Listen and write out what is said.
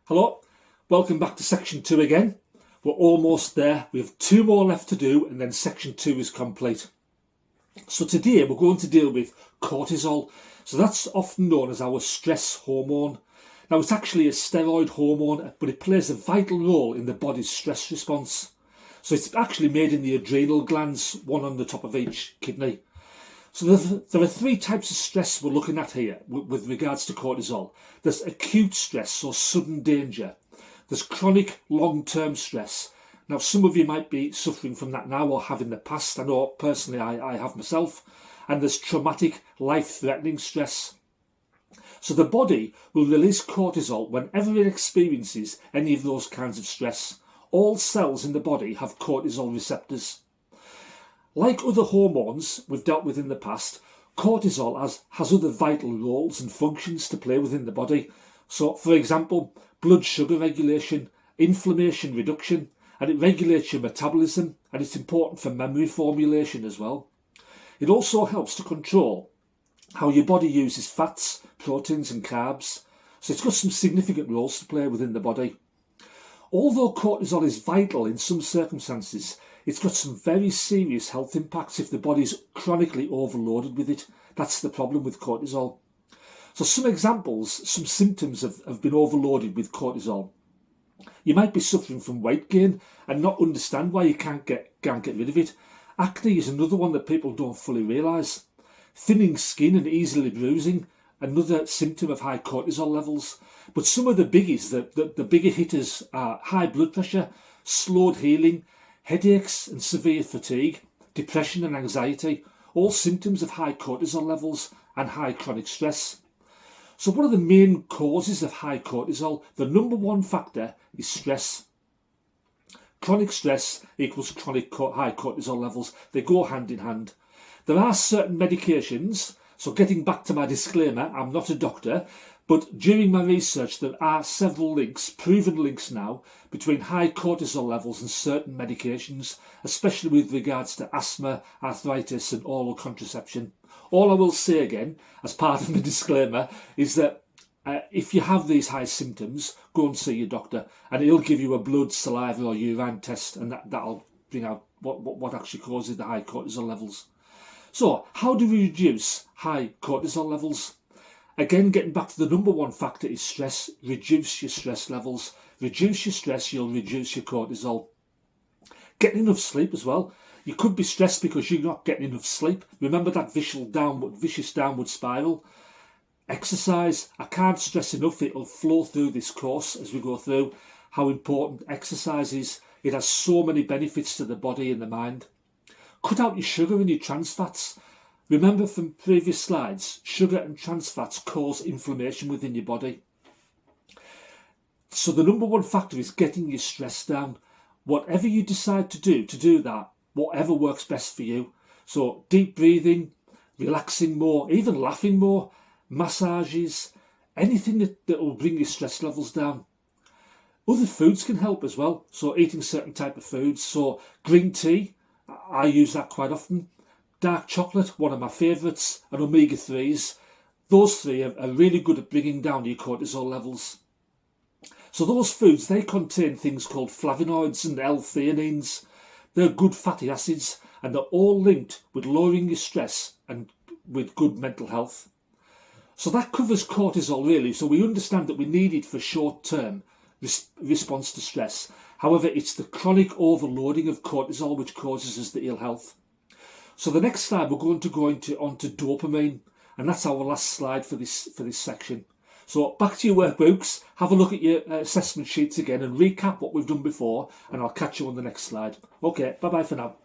Hello, welcome back to section 2 again. We're almost there. We have 2 more left to do and then section 2 is complete. So today we're going to deal with cortisol. So that's often known as our stress hormone. Now it's actually a steroid hormone, but it plays a vital role in the body's stress response. So it's actually made in the adrenal glands, one on the top of each kidney. So there are 3 types of stress we're looking at here with regards to cortisol. There's acute stress, or sudden danger. There's chronic long-term stress. Now some of you might be suffering from that now or have in the past. I know personally I have myself. And there's traumatic, life-threatening stress. So the body will release cortisol whenever it experiences any of those kinds of stress. All cells in the body have cortisol receptors. Like other hormones we've dealt with in the past, cortisol has other vital roles and functions to play within the body. So, for example, blood sugar regulation, inflammation reduction, and it regulates your metabolism, and it's important for memory formulation as well. It also helps to control how your body uses fats, proteins and carbs. So it's got some significant roles to play within the body. Although cortisol is vital in some circumstances, it's got some very serious health impacts if the body's chronically overloaded with it. That's the problem with cortisol. So some examples, some symptoms have been overloaded with cortisol. You might be suffering from weight gain and not understand why you can't get rid of it. Acne is another one that people don't fully realise. Thinning skin and easily bruising, another symptom of high cortisol levels. But some of the biggies, the bigger hitters are high blood pressure, slowed healing, headaches and severe fatigue, depression and anxiety, all symptoms of high cortisol levels and high chronic stress. So what are the main causes of high cortisol? The number one factor is stress. Chronic stress equals chronic high cortisol levels. They go hand in hand. There are certain medications, so getting back to my disclaimer, I'm not a doctor, but during my research there are several links, proven links now, between high cortisol levels and certain medications, especially with regards to asthma, arthritis and oral contraception. All I will say again, as part of the disclaimer, is that if you have these high symptoms, go and see your doctor and he'll give you a blood, saliva or urine test, and that'll bring out what actually causes the high cortisol levels. So how do we reduce high cortisol levels? Again, getting back to the number one factor is stress. Reduce your stress levels. Reduce your stress, you'll reduce your cortisol. Getting enough sleep as well. You could be stressed because you're not getting enough sleep. Remember that vicious downward spiral. Exercise. I can't stress enough, it'll flow through this course as we go through how important exercise is. It has so many benefits to the body and the mind. Cut out your sugar and your trans fats. Remember from previous slides, sugar and trans fats cause inflammation within your body. So the number one factor is getting your stress down. Whatever you decide to do that, whatever works best for you. So deep breathing, relaxing more, even laughing more, massages, anything that will bring your stress levels down. Other foods can help as well. So eating certain type of foods. So green tea, I use that quite often. Dark chocolate, one of my favourites, and omega-3s. Those 3 are really good at bringing down your cortisol levels. So those foods, they contain things called flavonoids and L-theanines. They're good fatty acids and they're all linked with lowering your stress and with good mental health. So that covers cortisol really. So we understand that we need it for short-term response to stress. However, it's the chronic overloading of cortisol which causes us the ill health. So the next slide we're going to go onto dopamine, and that's our last slide for this section. So back to your workbooks, have a look at your assessment sheets again and recap what we've done before, and I'll catch you on the next slide. Okay, bye bye for now.